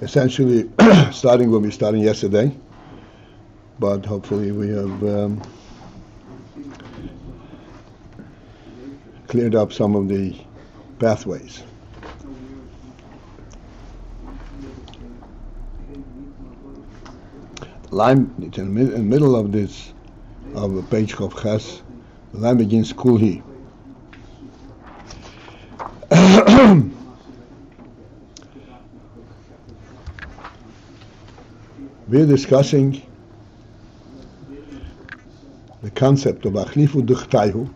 essentially starting where we started yesterday, but hopefully we have cleared up some of the pathways. Line, it's in the middle of this, of page Chav Ches, the line begins kuli. We're discussing the concept of achlifu duchtaihu,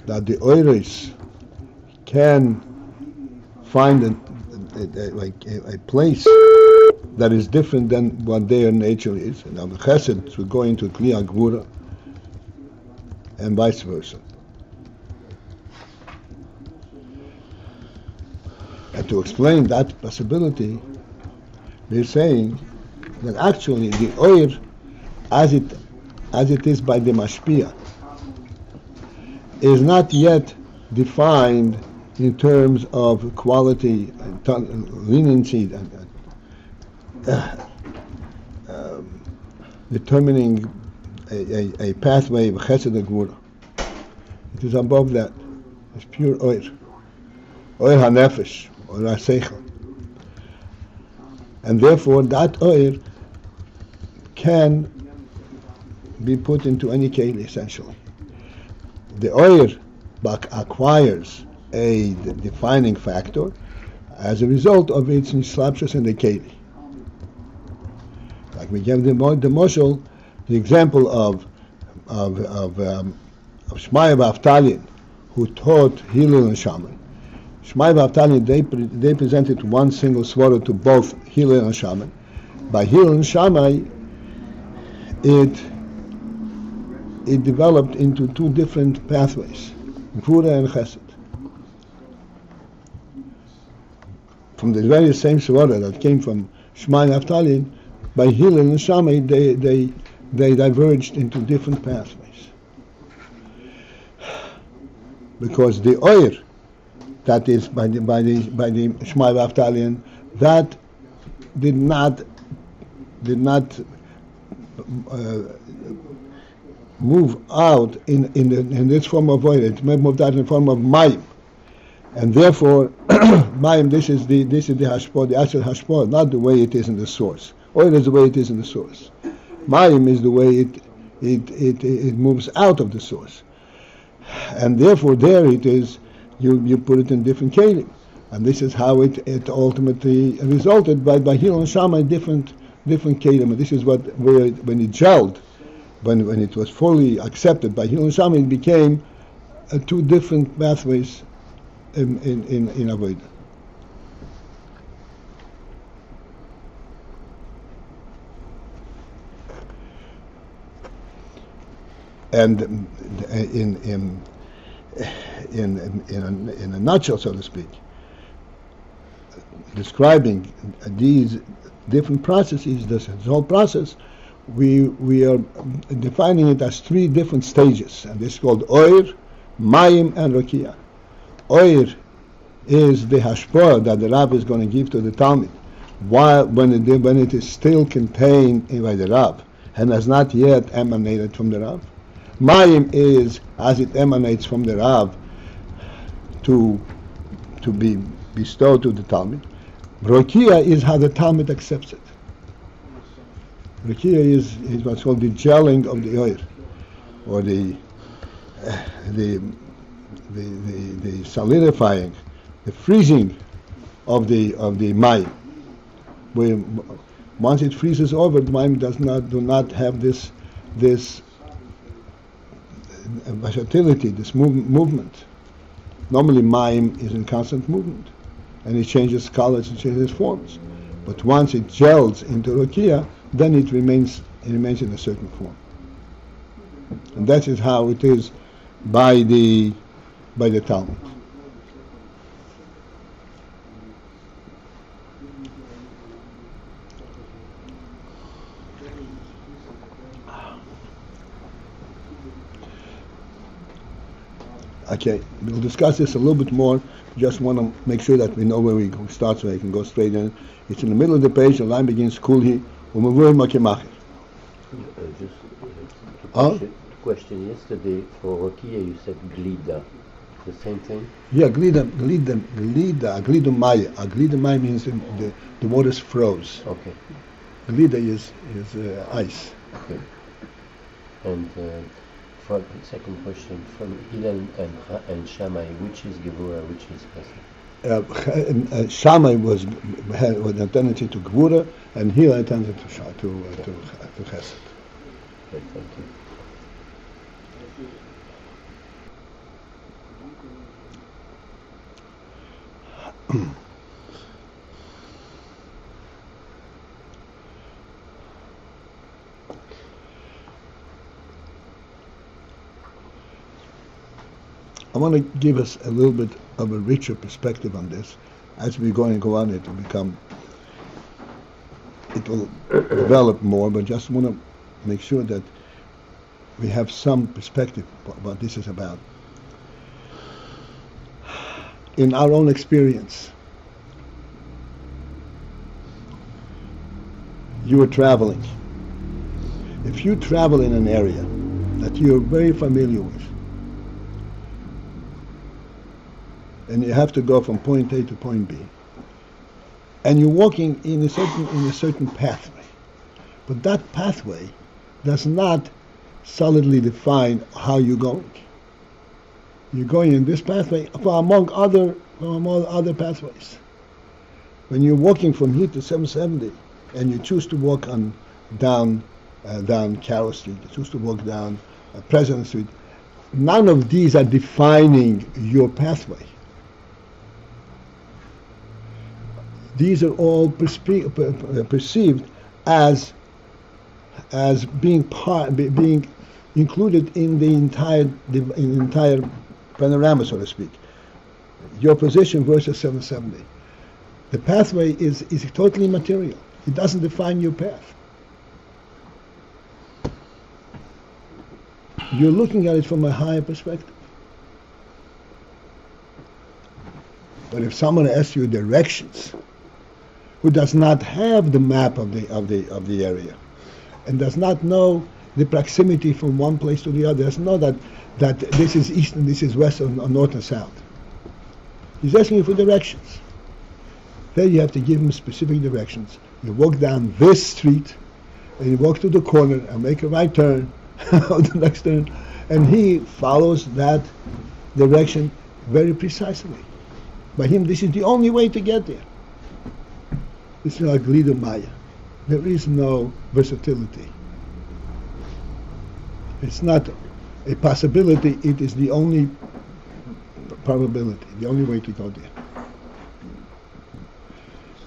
that the oiris can find a place that is different than what their nature is. Now the chesed will go into kli agvura and vice versa. And to explain that possibility, we're saying that actually the oir, as it is by the mashpia, is not yet defined in terms of quality, leniency, determining a pathway of chesed agvura. It is above that. It's pure oir hanefesh, oir haseichel. And therefore that oir can be put into any keli essentially. The oir acquires a defining factor as a result of its nislapshus in the keli. Like we gave the moshel, the example of Shmaya v'Avtalin, who taught Hillel and Shammai. Shmaya v'Avtalin, they presented one single svara to both Hillel and Shammai. By Hillel and Shammai, it developed into two different pathways, Gvura and Chesed. From the very same svara that came from Shmaya v'Avtalin, by Hillel and Shammai, they diverged into different pathways. Because the oir that is by the Shmaya v'Avtalin, that did not move out in this form of oil. It moved out in the form of mayim, and therefore mayim. This is the hashpah, the actual hashpah, not the way it is in the source. Oil is the way it is in the source. Mayim is the way it moves out of the source, and therefore there it is. You put it in different kelim, and this is how it ultimately resulted by Hillel and Shammai different kelim. And this is when it gelled, when it was fully accepted by Hillel and Shammai, it became two different pathways in avodah. And in a nutshell, so to speak, describing these different processes, this whole process, we are defining it as three different stages, and this is called oir, mayim, and rakiah. Oir is the hashpah that the Rav is going to give to the Talmud, while when it is still contained by the Rav and has not yet emanated from the Rav. Mayim is as it emanates from the Rav to be bestowed to the Talmud. Rakiah is how the Talmud accepts it. Rakiah is what's called the gelling of the oil, or the solidifying, the freezing of the mayim. Where once it freezes over, the mayim do not have this versatility, this movement. Normally mayim is in constant movement, and it changes colors and changes forms. But once it gels into rakiah, then it remains in a certain form. And that is how it is by the Talmud. Okay, we'll discuss this a little bit more. Just want to make sure that we know where we start so we can go straight in. It's in the middle of the page. The line begins kuli u'mevurim makemacher. Just question yesterday for Rakiah you said glida. The same thing? Yeah, glida maya. Glida maya means the waters froze. Okay. Glida is ice. Okay. And for the second question, from Hillel and Shammai, which is Gevura, which is Chesed? Shammai had a tendency to Gevura, and Hillel had a tendency to Chesed. Okay, thank you. I want to give us a little bit of a richer perspective on this. As we're going to go on, it will develop more, but just want to make sure that we have some perspective what this is about. In our own experience, you are traveling. If you travel in an area that you're very familiar with, and you have to go from point A to point B, and you're walking in a certain pathway, but that pathway does not solidly define how you're going. You're going in this pathway among other pathways. When you're walking from here to 770, and you choose to walk down Carroll Street, you choose to walk down President Street, none of these are defining your pathway. These are all perceived as being included in the entire panorama, so to speak. Your position versus 770. The pathway is totally material. It doesn't define your path. You're looking at it from a higher perspective. But if someone asks you directions, who does not have the map of the area, and does not know the proximity from one place to the other, doesn't know that this is east and this is west or north and south. He's asking you for directions. Then you have to give him specific directions. You walk down this street, and you walk to the corner and make a right turn, or the next turn, and he follows that direction very precisely. By him, this is the only way to get there. It's like Glida Maya. There is no versatility. It's not a possibility, it is the only probability, the only way to go there.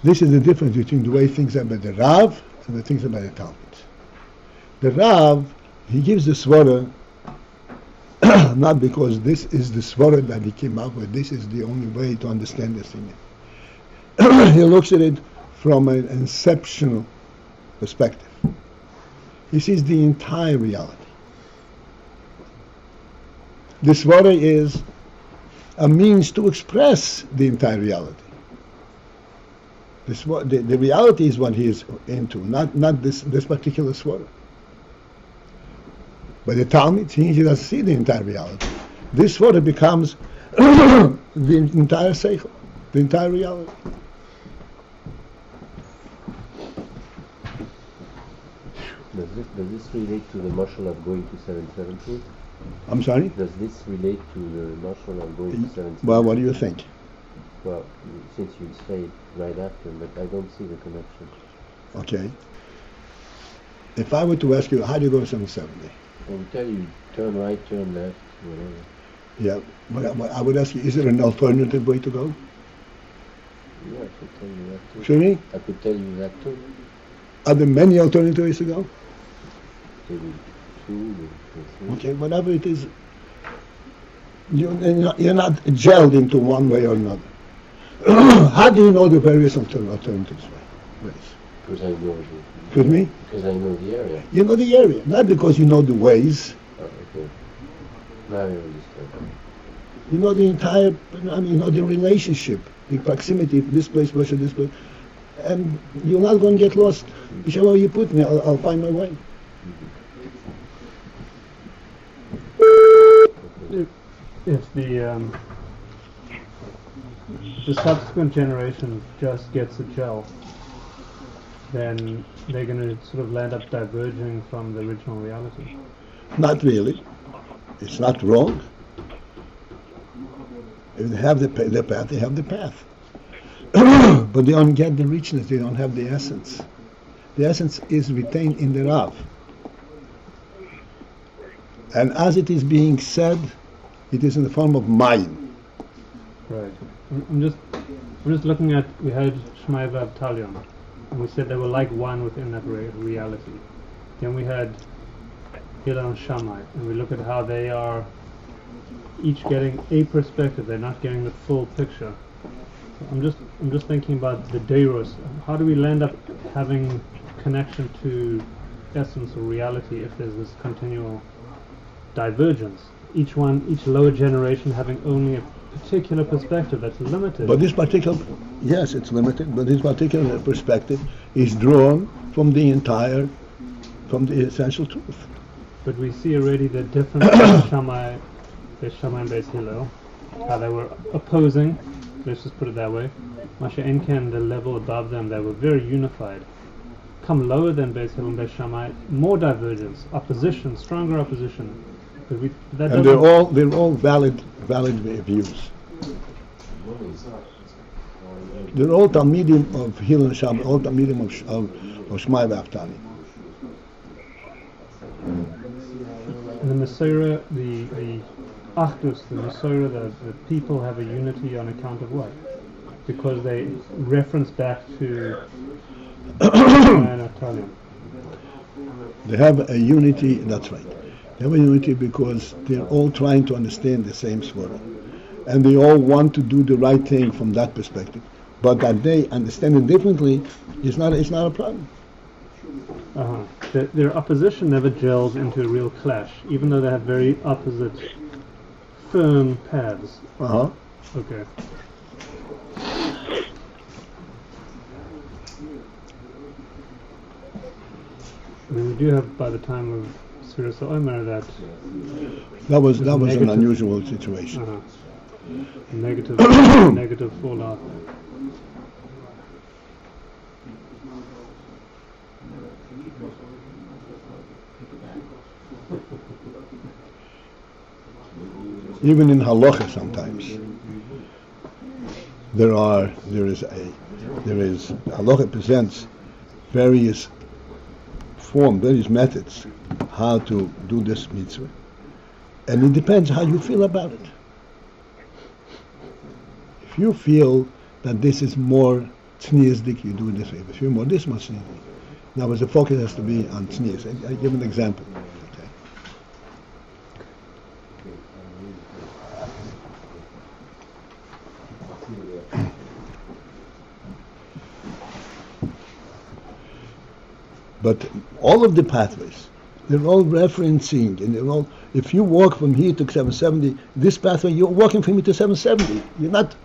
This is the difference between the way things are by the Rav and the things are by the Talmud. The Rav, he gives the svara not because this is the svara that he came up with, this is the only way to understand this thing. He looks at it from an exceptional perspective. He sees the entire reality. The svara is a means to express the entire reality. The reality is what he is into, not this particular svara. By the Talmud, he doesn't see the entire reality. This svara becomes the entire seichel, the entire reality. Does this relate to the mashal of going to 770? I'm sorry? Does this relate to the mashal of going to 770? Well, what do you think? Well, since you say it right after, but I don't see the connection. Okay. If I were to ask you, how do you go to 770? I will tell you, turn right, turn left, whatever. Yeah, but I would ask you, is there an alternative way to go? Yeah, I could tell you that too. Excuse me? I could tell you that too. Are there many alternative ways to go? Maybe two, maybe three. Okay, whatever it is, you're not gelled into one way or another. How do you know the various alternatives ways? Because I know the... Excuse me? Because I know the area. You know the area, not because you know the ways. Oh, okay. Now I understand. You know the entire, you know the relationship, the proximity, this place versus this place. And you're not going to get lost. Whichever you put me, I'll find my way. If the subsequent generation just gets a gel, then they're going to sort of land up diverging from the original reality. Not really. It's not wrong. If they have the path, they have the path. But they don't get the richness, they don't have the essence. The essence is retained in the Rav. And as it is being said, it is in the form of mayim. Right. I'm just looking at, we had Shmai Paltiel, and we said they were like one within that reality. Then we had Hillel and Shammai, and we look at how they are each getting a perspective. They're not getting the full picture. So I'm just thinking about the Deiros. How do we land up having connection to essence or reality if there's this continual divergence? Each lower generation having only a particular perspective that's limited. But this particular, yes, it's limited, but this particular perspective is drawn from the essential truth. But we see already the difference in Shammai and Beis Hillel, how they were opposing, let's just put it that way. Masha Enken, the level above them, they were very unified. Come lower than Beis Hillel and Beis Shammai, more divergence, opposition, stronger opposition. But and they're all valid views. They're all Talmidim of Hillel and Shammai, all Talmidim of Shmai V'Aftani. And the Messiah, the Achdus, the Messiah, the people have a unity on account of what? Because they reference back to Naftali. They have a unity, that's right. They have a unity because they're all trying to understand the same svara. And they all want to do the right thing from that perspective. But that they understand it differently is not a problem. Their opposition never gels into a real clash, even though they have very opposite, firm paths. Okay. I mean, we do have, by the time of Sfiras Omer, that was an unusual situation. Negative fallout. Even in halacha sometimes halacha presents various methods how to do this mitzvah, and it depends how you feel about it. If you feel that this is more tzniusdik, you do it this way. If you're more this much tzniusdik, now the focus has to be on tznius. I give an example. But all of the pathways, they're all referencing, and they're all, if you walk from here to 770, this pathway, you're walking from here to 770. You're not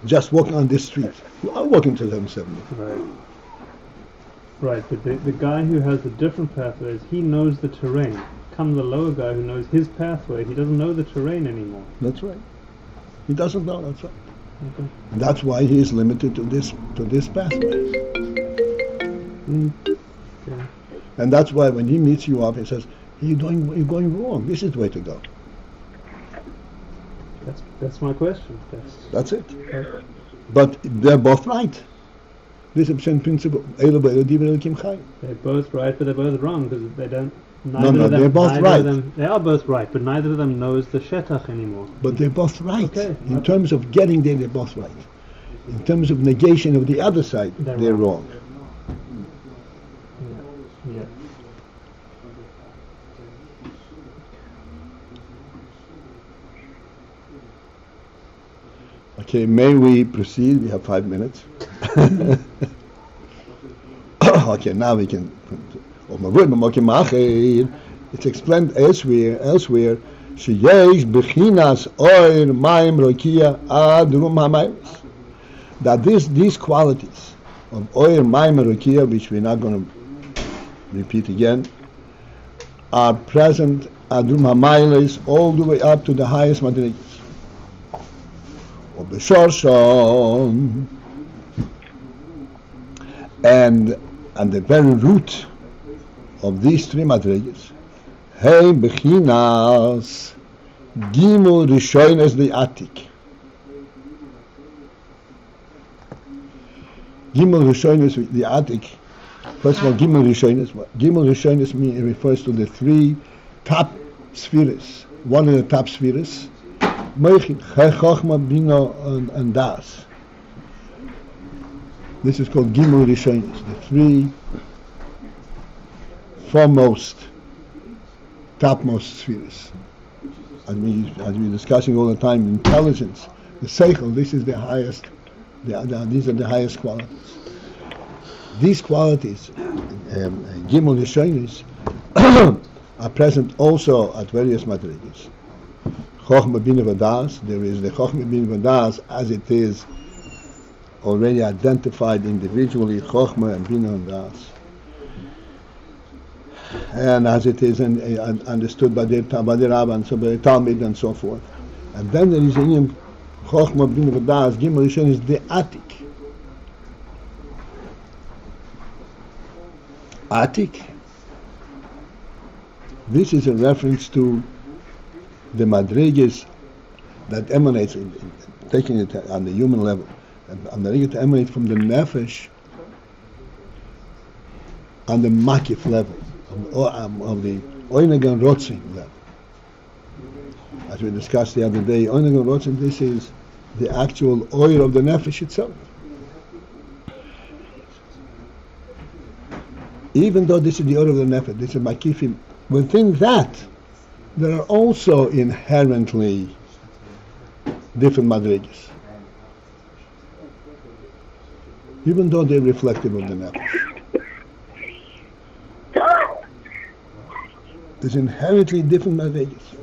just walking on this street. You are walking to 770. Right, but the guy who has the different pathways, he knows the terrain. Come the lower guy who knows his pathway, he doesn't know the terrain anymore. That's right. He doesn't know, that's right. Okay. And that's why he is limited to this pathway. Okay. And that's why when he meets you up, he says, you're going wrong. This is the way to go. That's my question. That's it. Okay. But they're both right. This is the principle. They're both right, but they're both wrong because they don't. They're both right. They are both right, but neither of them knows the shetach anymore. But they're both right. Okay. In terms of getting there, they're both right. In terms of negation of the other side, they're wrong. Yeah. Okay, may we proceed? We have 5 minutes. Okay, now we can. It's explained elsewhere Sheyesh bechinas oir mayim Rakiah ad rum hamayos. That these qualities of oir mayim Rakiah, which we're not going to repeat again, are present ad rum hamayos all the way up to the highest madrigas. Obeshorshon, and the very root of these three madrigas, hey bechinas gimel rishonos the atik. Gimel rishonos the atik. First of all, gimel rishonos refers to the three top spheres. One of the top spheres, Chochma, Bina, and Das. This is called Gimel Rishonos, the three foremost, topmost spheres. As we're discussing all the time, intelligence, the seichel, this is the highest. These are the highest qualities. These qualities, Gimel Rishonos, are present also at various madrigas. Chochma Bina V'Das, there is the Chochma Bina V'Das as it is already identified individually, Chochma and Bina and Das, and as it is understood by the Rabban and so by the Talmud and so forth. And then there is in Chochma Bina V'Das, Gimel Rishon is the Atik. Atik. This is a reference to the madrigas that emanates, taking it on the human level, and madrigas that emanate from the nefesh on the makif level, of the oinagan rotzin level. As we discussed the other day, oinagan rotzin, this is the actual oil of the nefesh itself. Even though this is the oil of the nefesh, this is makifim, within that there are also inherently different madrigas, even though they're reflective of the nefesh. There's inherently different madrigas.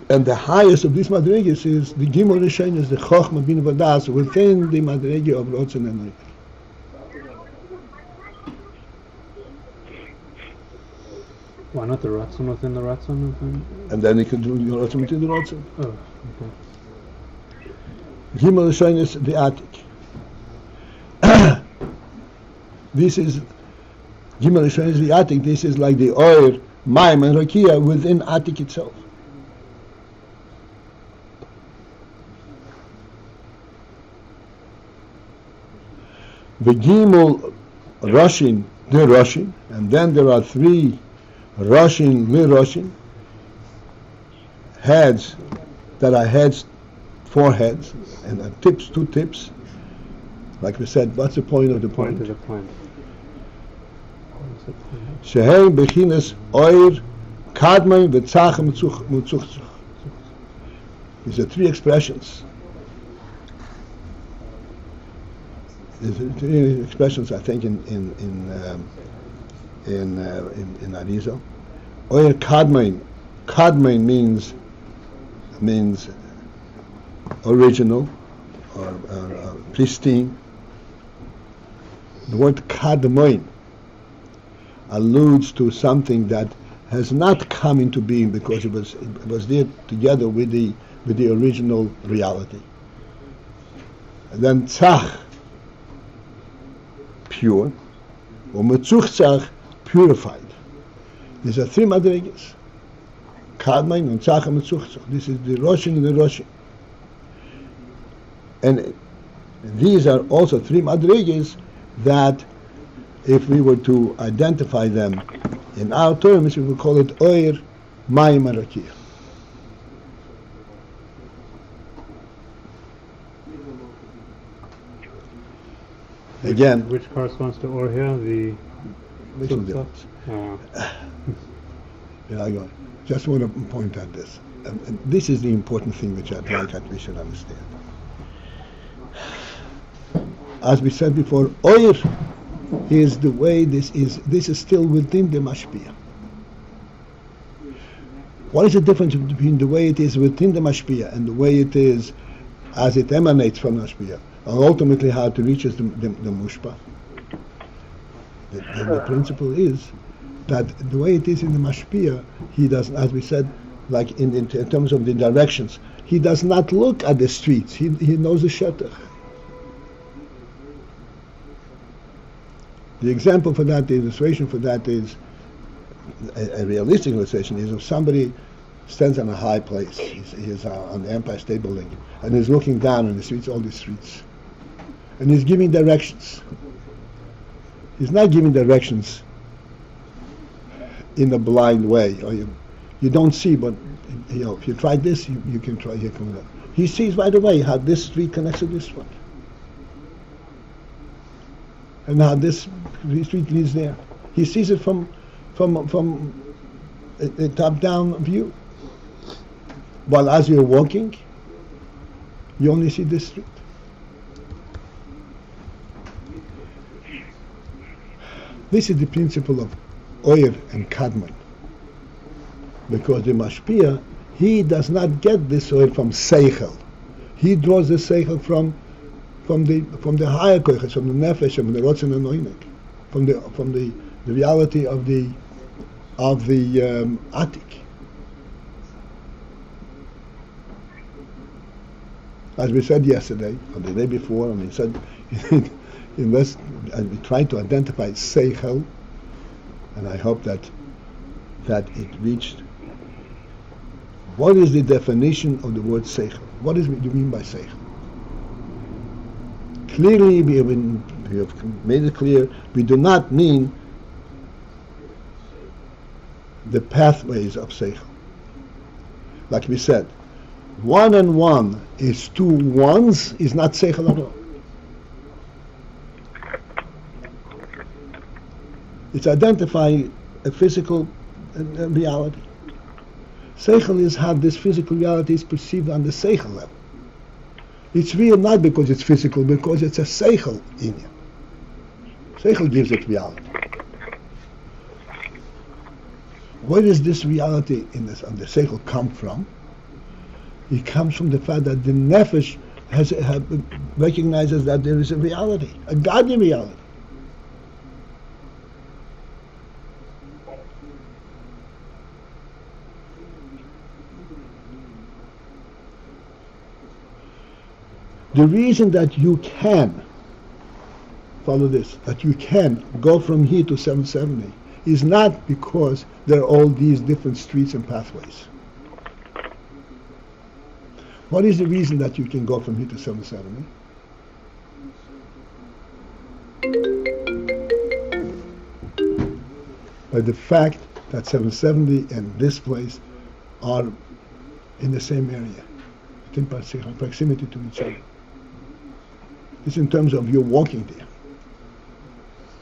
And the highest of these madrigas is the Gimel Rishon, is the Chochma Bina V'das, within the madriga of Rotzen and Rakiah. Why not the Ratzon within the Ratzon within? And then you can do the Ratzon within the Ratzon. Oh, okay. Gimel Rishon is the Atik. This is Gimel Rishon is the Atik. This is like the Oir, Mayim, and Rakiah within Atik itself. The Gimel Roshin, the Roshin, and then there are three Roshin, the Roshin, heads that are heads, four heads, and tips, two tips. Like we said, what's the point of the point? To the point. Shehei bechinas oir kadmai v'tzach mutzuchtzach. These are three expressions. There's three expressions, I think, in Arizal. Oir kadmai. Kadmai means original or pristine. The word kadmoin alludes to something that has not come into being because it was there together with the original reality. And then tzach, pure, or metzuchtzach, purified. These are three madrigas. Kadmain and tzach and metzuchtzach. This is the Roshin and the Roshin. And these are also three madrigas that, if we were to identify them in our terms, we would call it Oir, Mayim, and Rakiah. Again, which corresponds to Or here, the little difference. Yeah, I got it. Just want to point out this. And this is the important thing which I'd like that we should understand. As we said before, Oir is the way this is still within the mashpia. What is the difference between the way it is within the mashpia and the way it is as it emanates from the mashpia, and ultimately how it reaches the mushpa? The principle is that the way it is in the mashpia, he does, as we said, like in terms of the directions, he does not look at the streets. He knows the shetach. The example for that, the illustration for that is, a realistic illustration is if somebody stands on a high place, he's on the Empire State Building, and he's looking down on the streets, all the streets, and he's giving directions. He's not giving directions in a blind way, or you don't see, but if you try this, you can try. He sees right away how this street connects to this one, and how this street leads there. He sees it from a top-down view. While as you're walking, you only see this street. This is the principle of Oyer and Kadmon. Because the Mashpia, he does not get this oil from Seichel. He draws the Seichel from the higher koiches, from the Nefesh, from the Rotzen and Oinek, from the reality of the Atik. As we said yesterday, or the day before, and we said, and we tried to identify Seichel, and I hope that it reached. What is the definition of the word Seichel? What do you mean by Seichel? Clearly, we have made it clear, we do not mean the pathways of Seichel. Like we said, 1 and 1 is 2 ones, is not Seichel at all. It's identifying a physical reality. Seichel is how this physical reality is perceived on the Seichel level. It's real not because it's physical, because it's a Seichel in you. Seichel gives it reality. Where does this reality on the Seichel come from? It comes from the fact that the Nefesh recognizes that there is a reality, a godly reality. The reason that you can, follow this, that you can go from here to 770 is not because there are all these different streets and pathways. What is the reason that you can go from here to 770? By the fact that 770 and this place are in the same area, in proximity to each other. It's in terms of your walking there.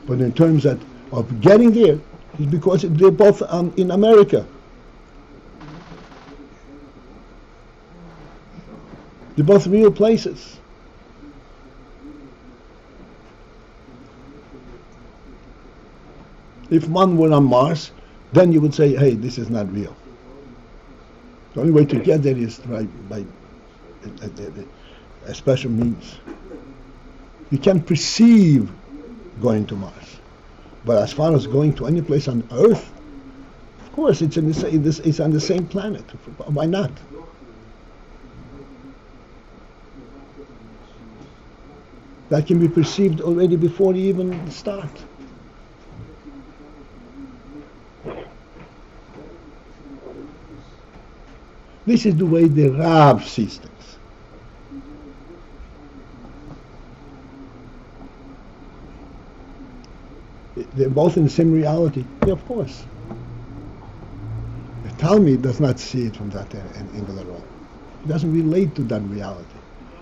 But in terms of getting there, it's because they're both in America. They're both real places. If one were on Mars, then you would say, hey, this is not real. The only way to get there is by a special means. You can perceive going to Mars. But as far as going to any place on Earth, of course, it's on the same planet. Why not? That can be perceived already before you even start. This is the way the Rav sees things. They're both in the same reality. Yeah, of course. The Talmud does not see it from that angle at all. He doesn't relate to that reality.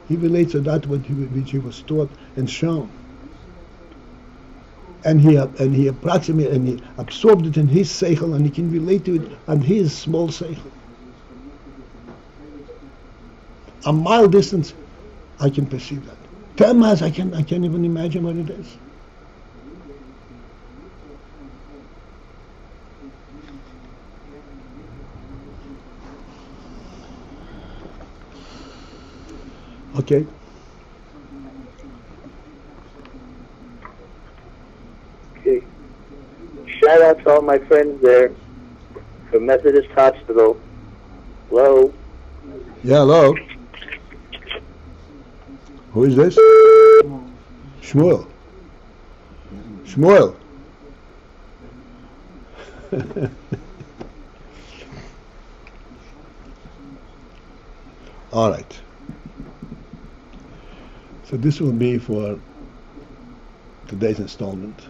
He relates to that which he was taught and shown. And he approximated and he absorbed it in his seichel, and he can relate to it on his small seichel. A mile distance, I can perceive that. 10 miles, I can't even imagine what it is. Okay. Okay. Shout out to all my friends there from Methodist Hospital. Hello. Yeah, hello. Who is this? Shmuel. Shmuel. All right. So this will be for today's installment.